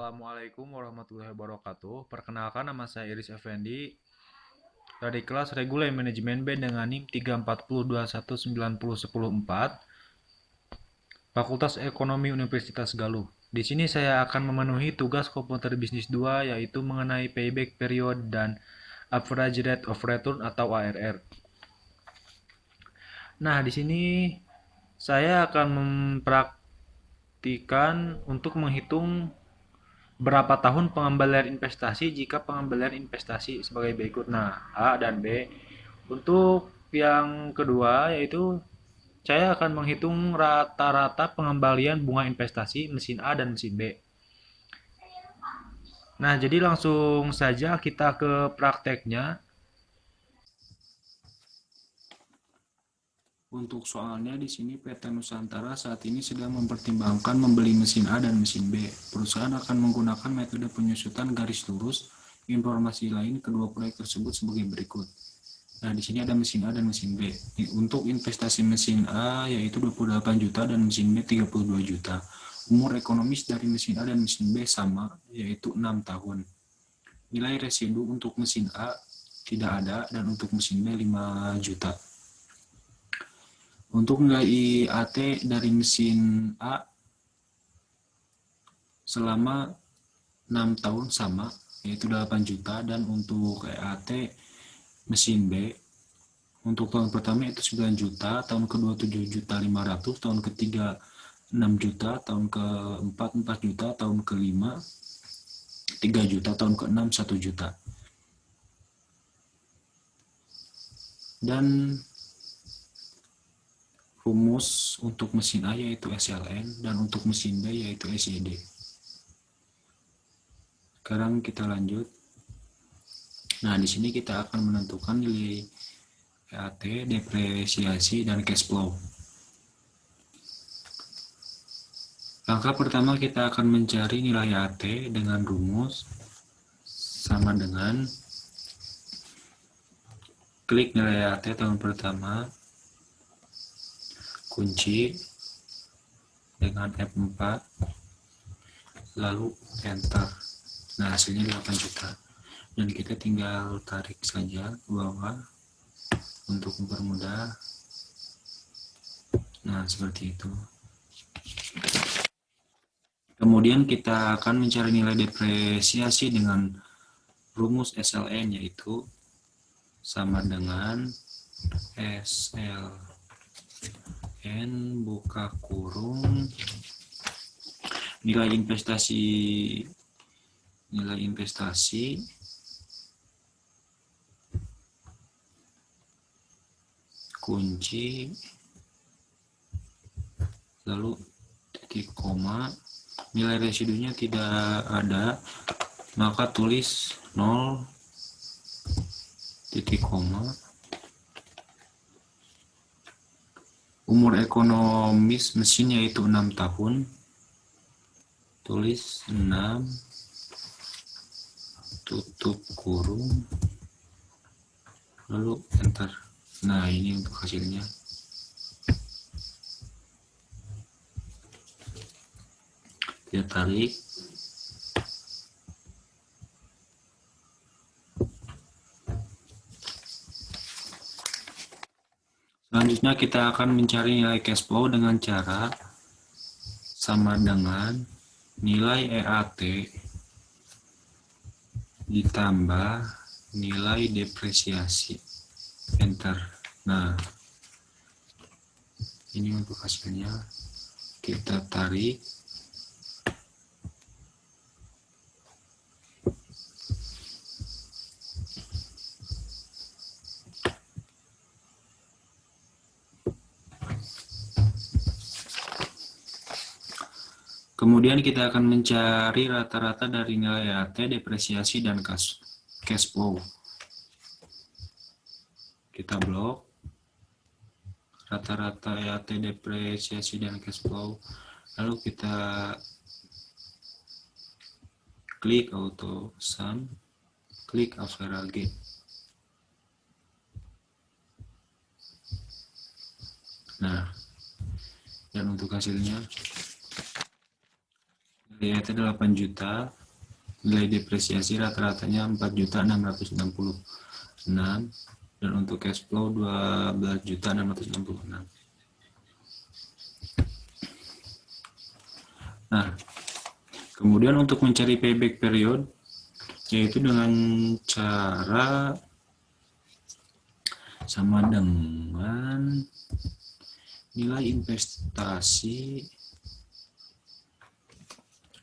Assalamualaikum warahmatullahi wabarakatuh. Perkenalkan, nama saya Iris Effendi dari kelas Reguler Manajemen B dengan NIM 34021901004, Fakultas Ekonomi Universitas Galuh. Di sini saya akan memenuhi tugas komputer bisnis 2, yaitu mengenai payback period dan average rate of return atau ARR. Nah, di sini saya akan mempraktikan untuk menghitung berapa tahun pengembalian investasi jika pengembalian investasi sebagai berikut. Nah, A dan B. Untuk yang kedua yaitu saya akan menghitung rata-rata pengembalian bunga investasi mesin A dan mesin B. Nah, jadi langsung saja kita ke prakteknya. Untuk soalnya di sini PT Nusantara saat ini sedang mempertimbangkan membeli mesin A dan mesin B. Perusahaan akan menggunakan metode penyusutan garis lurus. Informasi lain kedua proyek tersebut sebagai berikut. Nah, di sini ada mesin A dan mesin B. Untuk investasi mesin A yaitu 28 juta dan mesin B 32 juta. Umur ekonomis dari mesin A dan mesin B sama, yaitu 6 tahun. Nilai residu untuk mesin A tidak ada dan untuk mesin B 5 juta. Untuk nilai IAT dari mesin A selama 6 tahun sama, yaitu 8 juta, dan untuk EAT mesin B untuk tahun pertama itu 9 juta, tahun kedua 7 juta 500, tahun ketiga 6 juta, tahun keempat 4 juta, tahun kelima 3 juta, tahun keenam 1 juta. Dan rumus untuk mesin A yaitu SLN dan untuk mesin B yaitu SED. Sekarang kita lanjut. Nah, di sini kita akan menentukan nilai EAT, depresiasi, dan cash flow. Langkah pertama kita akan mencari nilai EAT dengan rumus sama dengan klik nilai EAT tahun pertama, kunci dengan F4, lalu enter. Nah, hasilnya 8 juta. Dan kita tinggal tarik saja ke bawah untuk mempermudah. Nah, seperti itu. Kemudian kita akan mencari nilai depresiasi dengan rumus SLN, yaitu sama dengan SLN buka kurung nilai investasi kunci lalu titik koma, nilai residunya tidak ada, maka tulis 0 titik koma. Umur ekonomis mesin yaitu 6 tahun, tulis 6 tutup kurung lalu enter. Nah, ini untuk hasilnya. Kita tarik. Selanjutnya kita akan mencari nilai cash flow dengan cara sama dengan nilai EAT ditambah nilai depresiasi. Enter. Nah, ini untuk hasilnya. Kita tarik. Kemudian kita akan mencari rata-rata dari nilai EAT, depresiasi, dan cash flow. Kita blok rata-rata EAT, depresiasi, dan cash flow. Lalu kita klik auto sum, klik average. Nah, dan untuk hasilnya EAT 8 juta, nilai depresiasi rata-ratanya 4.666, dan untuk cash flow 12.666. Nah, kemudian untuk mencari payback period, yaitu dengan cara sama dengan nilai investasi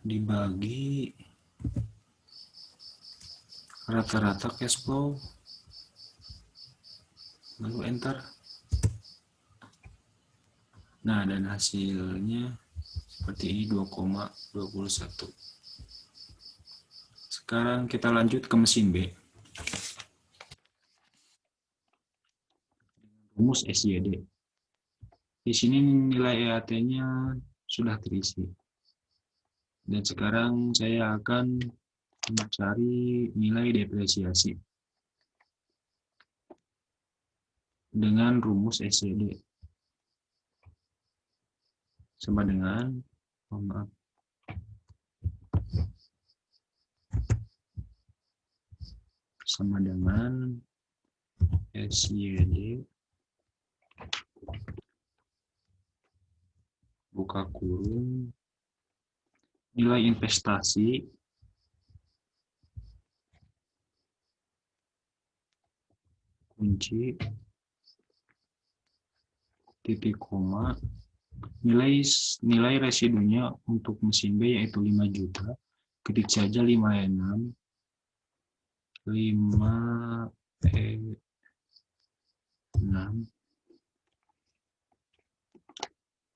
dibagi rata-rata cash flow, lalu enter. Nah, dan hasilnya seperti ini, 2,21. Sekarang kita lanjut ke mesin B. Rumus SYD. Di sini nilai EAT-nya sudah terisi. Dan sekarang saya akan mencari nilai depresiasi dengan rumus SYD. Sama dengan, sama dengan SYD buka kurung nilai investasi kunci titik koma nilai residunya untuk mesin B yaitu 5 juta, ketik saja 56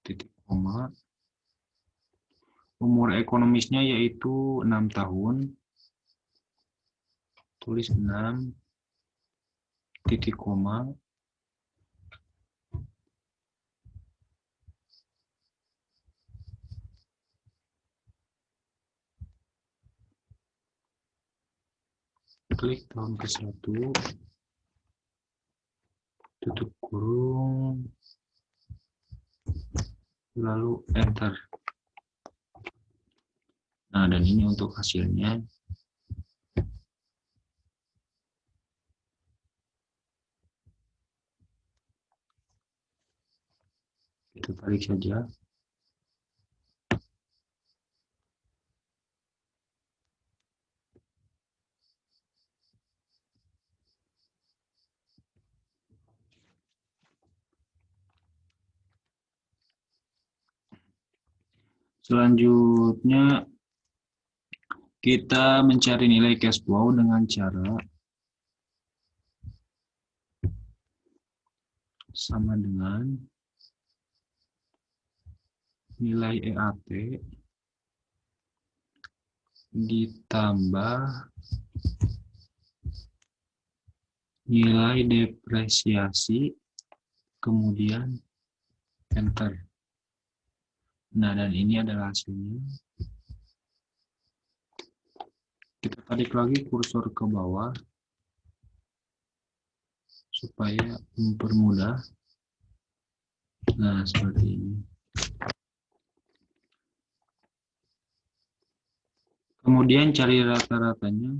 titik koma, umur ekonomisnya yaitu 6 tahun, tulis 6 titik koma, klik tahun ke-1, tutup kurung, lalu enter. Nah, dan ini untuk hasilnya. Kita tarik saja. Selanjutnya kita mencari nilai cash flow dengan cara sama dengan nilai EAT ditambah nilai depresiasi, kemudian enter. Nah, dan ini adalah hasilnya. Kita tarik lagi kursor ke bawah supaya mempermudah. Nah, seperti ini. Kemudian cari rata-ratanya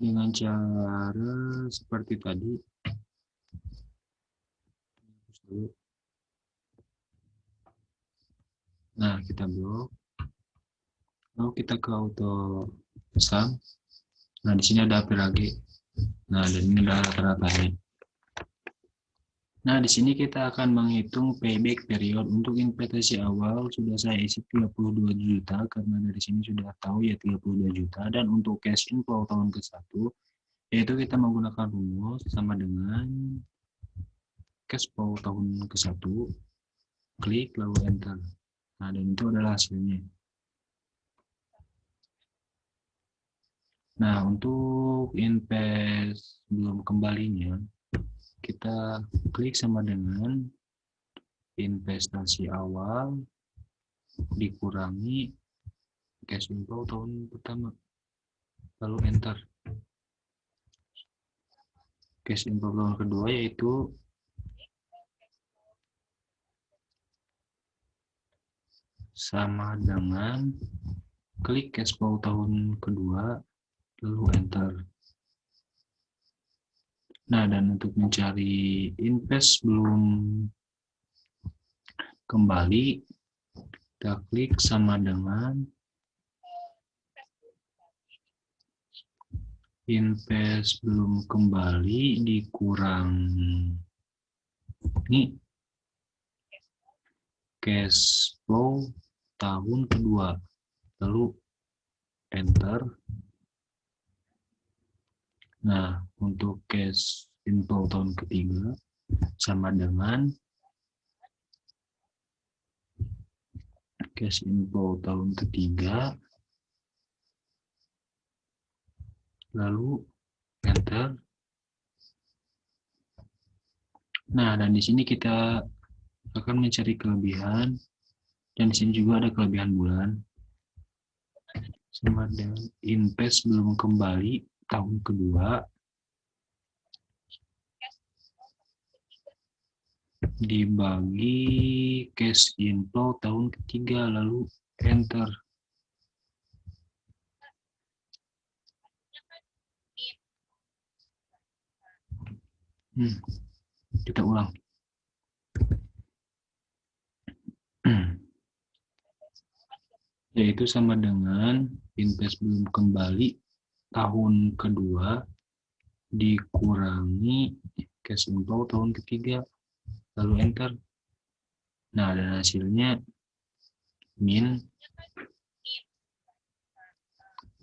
dengan cara seperti tadi. Nah, kita blok. Lalu kita ke auto sum. Nah, di sini ada apa lagi? Nah, dan ini adalah rata-ratanya. Nah, di sini kita akan menghitung payback period. Untuk investasi awal sudah saya isi 32 juta karena dari sini sudah tahu ya 32 juta, dan untuk cash inflow tahun ke-1 yaitu kita menggunakan rumus sama dengan cash flow tahun ke-1, klik lalu enter. Nah, dan itu adalah hasilnya. Nah, untuk invest belum kembalinya, kita klik sama dengan investasi awal dikurangi cash inflow tahun pertama, lalu enter. Cash inflow tahun kedua yaitu sama dengan klik cash flow tahun kedua, lalu enter. Nah, dan untuk mencari invest belum kembali, kita klik sama dengan invest belum kembali dikurangi cash flow tahun kedua, lalu enter. Nah, untuk cash inflow tahun ketiga sama dengan cash inflow tahun ketiga, lalu enter. Nah, dan di sini kita akan mencari kelebihan, dan di sini juga ada kelebihan bulan sama dengan invest belum kembali tahun kedua dibagi cash inflow tahun ketiga, lalu enter. Kita ulang. Yaitu sama dengan invest belum kembali tahun kedua dikurangi cash inflow tahun ketiga, lalu enter. Nah, dan hasilnya min.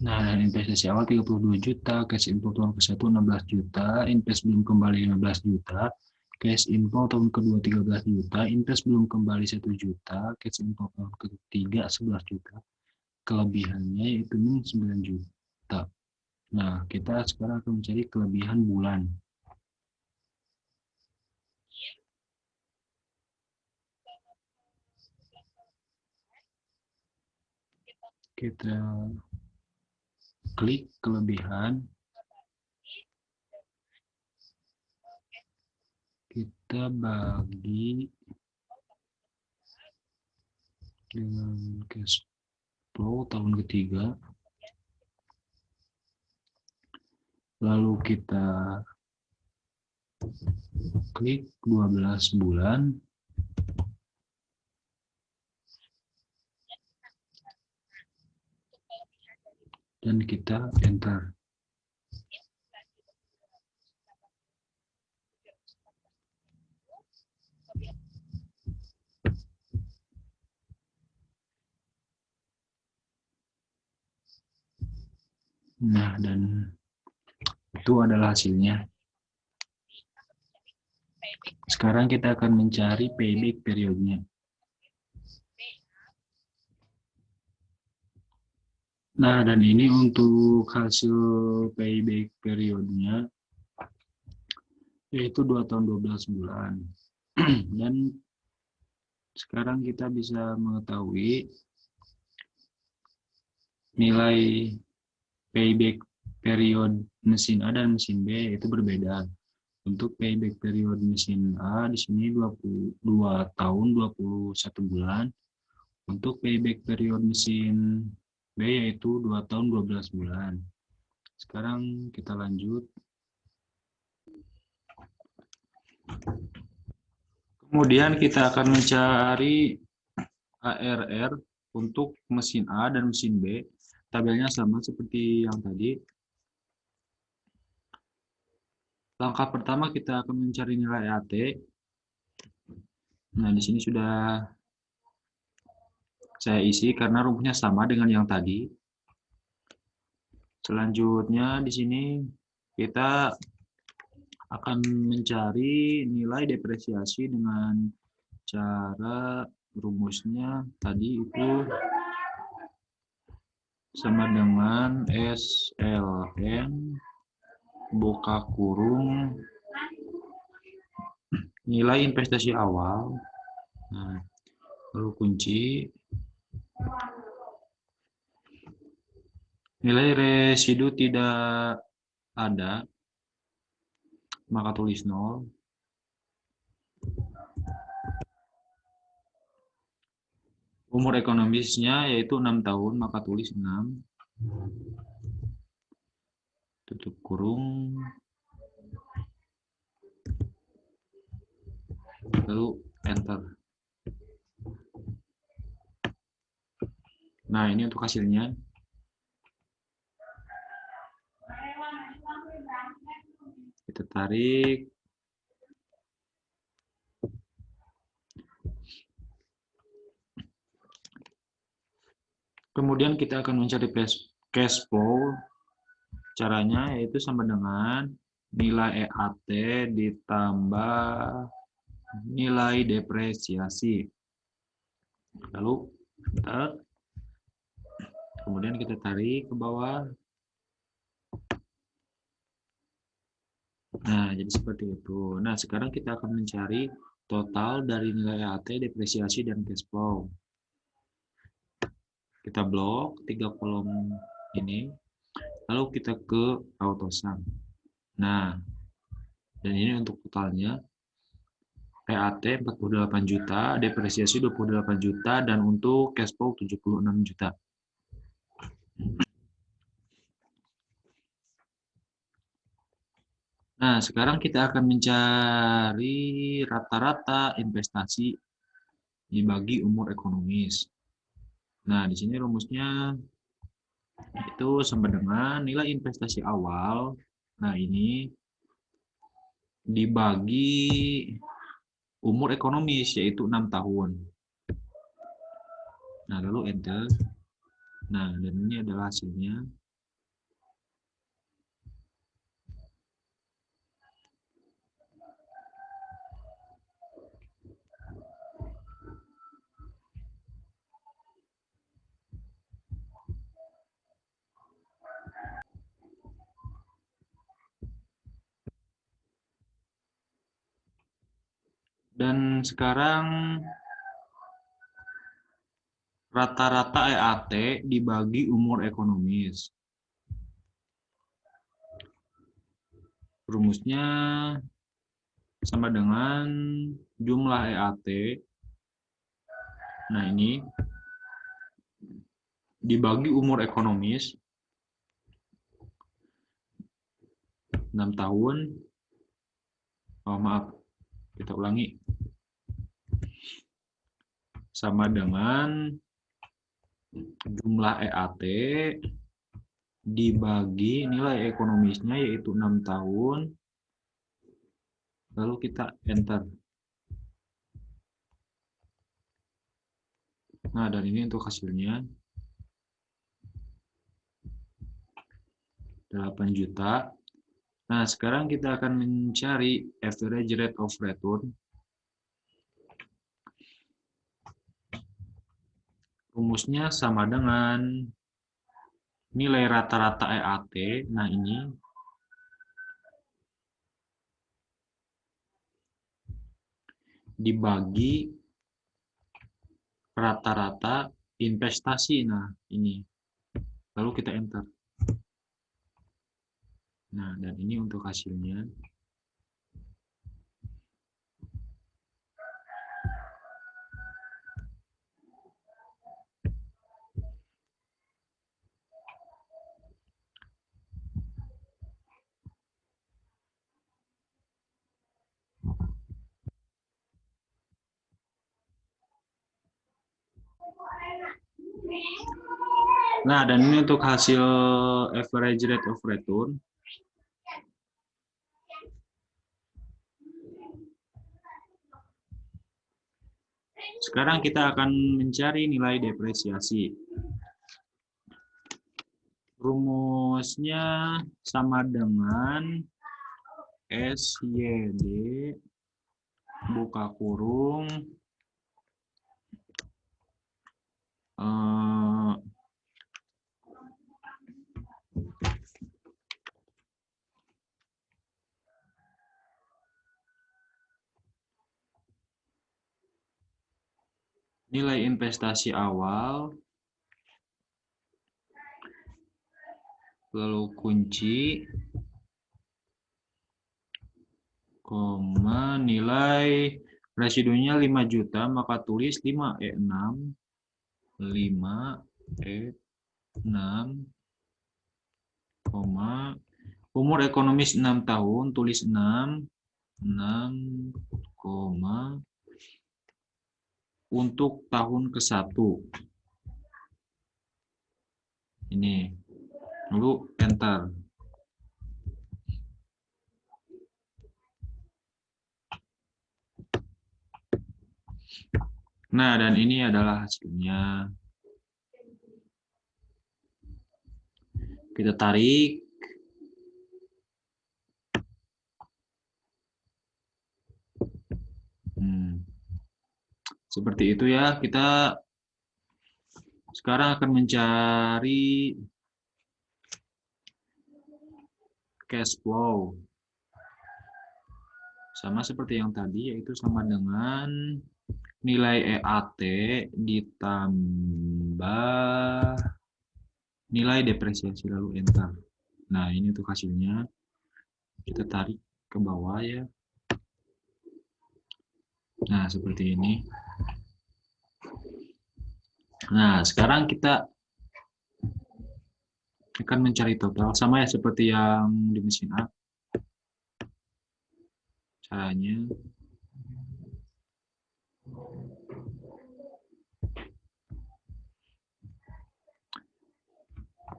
Nah, dan investasi awal 32 juta, cash inflow tahun ke-1 16 juta, invest belum kembali 15 juta, cash inflow tahun kedua 13 juta, invest belum kembali 1 juta, cash inflow tahun ketiga 11 juta. Kelebihannya itu min 9 juta. Nah, kita sekarang akan mencari kelebihan bulan. Kita klik kelebihan, kita bagi dengan cash flow tahun ketiga, lalu kita klik 12 bulan, dan kita enter. Nah, dan itu adalah hasilnya. Sekarang kita akan mencari payback periodnya. Nah, dan ini untuk hasil payback periodnya, yaitu 2 tahun 12 bulan. Dan sekarang kita bisa mengetahui nilai payback period mesin A dan mesin B itu berbeda. Untuk payback period mesin A di sini 22 tahun 21 bulan. Untuk payback period mesin B yaitu 2 tahun 12 bulan. Sekarang kita lanjut. Kemudian kita akan mencari ARR untuk mesin A dan mesin B. Tabelnya sama seperti yang tadi. Langkah pertama kita akan mencari nilai AT. Nah, di sini sudah saya isi karena rumusnya sama dengan yang tadi. Selanjutnya di sini kita akan mencari nilai depresiasi dengan cara rumusnya tadi itu sama dengan SLN buka kurung nilai investasi awal, nah, lalu kunci, nilai residu tidak ada, maka tulis 0. Umur ekonomisnya yaitu 6 tahun, maka tulis 6, tutup kurung, lalu enter. Nah, ini untuk hasilnya. Kita tarik. Kemudian kita akan mencari cash flow. Caranya yaitu sama dengan nilai EAT ditambah nilai depresiasi. Lalu enter. Kemudian kita tarik ke bawah. Nah, jadi seperti itu. Nah, sekarang kita akan mencari total dari nilai EAT, depresiasi, dan cash flow. Kita blok 3 kolom ini. Lalu kita ke AutoSum. Nah, dan ini untuk totalnya. EAT 48 juta, depresiasi 28 juta, dan untuk cash flow 76 juta. Nah, sekarang kita akan mencari rata-rata investasi dibagi umur ekonomis. Nah, di sini rumusnya itu sama dengan nilai investasi awal. Nah, ini dibagi umur ekonomis, yaitu 6 tahun. Nah, lalu enter. Nah, dan ini adalah hasilnya. Dan sekarang rata-rata EAT dibagi umur ekonomis. Rumusnya sama dengan jumlah EAT. Nah, ini dibagi umur ekonomis 6 tahun. Oh, maaf. Kita ulangi. Sama dengan jumlah EAT dibagi nilai ekonomisnya yaitu 6 tahun. Lalu kita enter. Nah, dan ini untuk hasilnya 8 juta. Nah, sekarang kita akan mencari average rate of return. Rumusnya sama dengan nilai rata-rata EAT. Nah, ini dibagi rata-rata investasi. Nah, ini. Lalu kita enter. Nah, dan ini untuk hasilnya. Nah, dan ini untuk hasil average rate of return. Sekarang kita akan mencari nilai depresiasi. Rumusnya sama dengan SYD buka kurung nilai investasi awal, lalu kunci, nilai residunya 5 juta, maka tulis 5E6 5, 6, umur ekonomis 6 tahun, tulis 6, untuk tahun ke-1. Ini. Lalu enter. Nah, dan ini adalah hasilnya. Kita tarik. Seperti itu ya. Kita sekarang akan mencari cash flow. Sama seperti yang tadi, yaitu sama dengan nilai EAT ditambah nilai depresiasi, lalu enter. Nah, ini untuk hasilnya. Kita tarik ke bawah ya. Nah, seperti ini. Nah, sekarang kita akan mencari total. Sama ya seperti yang di mesin A. Caranya.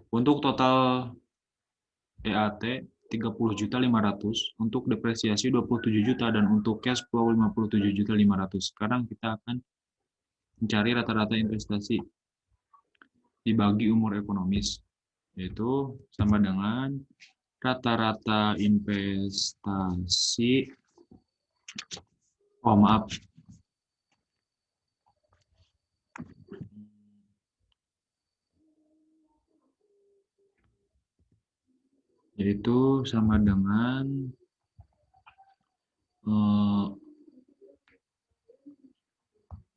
Untuk total EAT 30.500.000, untuk depresiasi 27 juta, dan untuk cash flow 57.500.000. Sekarang kita akan mencari rata-rata investasi dibagi umur ekonomis, yaitu sama dengan rata-rata investasi, yaitu sama dengan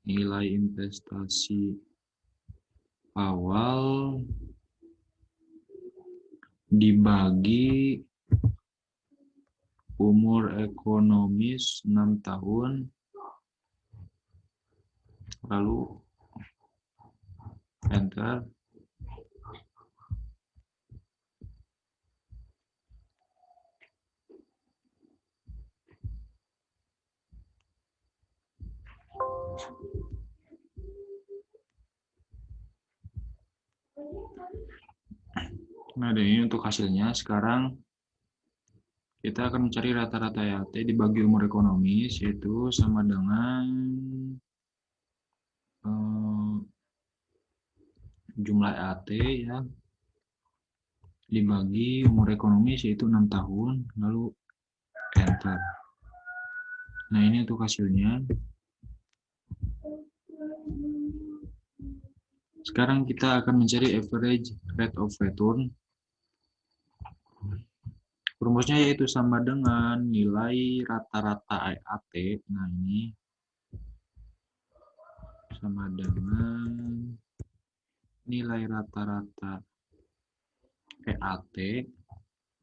nilai investasi awal dibagi umur ekonomis 6 tahun, lalu enter. Nah, dan ini untuk hasilnya. Sekarang kita akan mencari rata-rata EAT dibagi umur ekonomis, yaitu sama dengan jumlah EAT ya dibagi umur ekonomis, yaitu 6 tahun, lalu enter. Nah, ini untuk hasilnya. Sekarang kita akan mencari average rate of return. Rumusnya yaitu sama dengan nilai rata-rata EAT. Nah, ini sama dengan nilai rata-rata EAT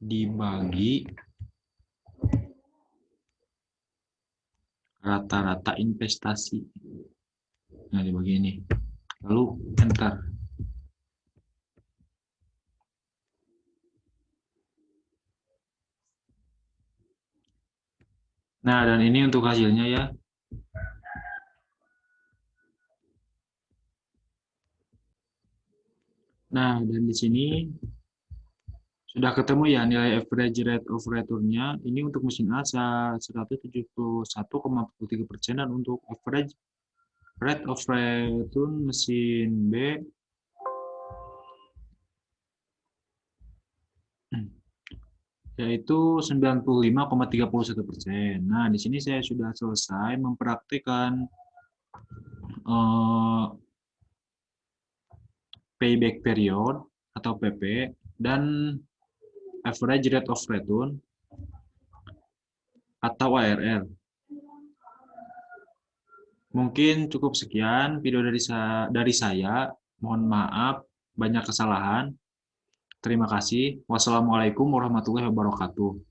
dibagi rata-rata investasi. Nah, dibagi ini. Lalu enter. Nah, dan ini untuk hasilnya ya. Nah, dan di sini sudah ketemu ya nilai average rate of return-nya. Ini untuk mesin A 171,43%, dan untuk average rate of return mesin B yaitu 95,31%. Nah, di sini saya sudah selesai mempraktikkan payback period atau PP dan average rate of return atau ARR. Mungkin cukup sekian video dari saya. Mohon maaf banyak kesalahan. Terima kasih. Wassalamualaikum warahmatullahi wabarakatuh.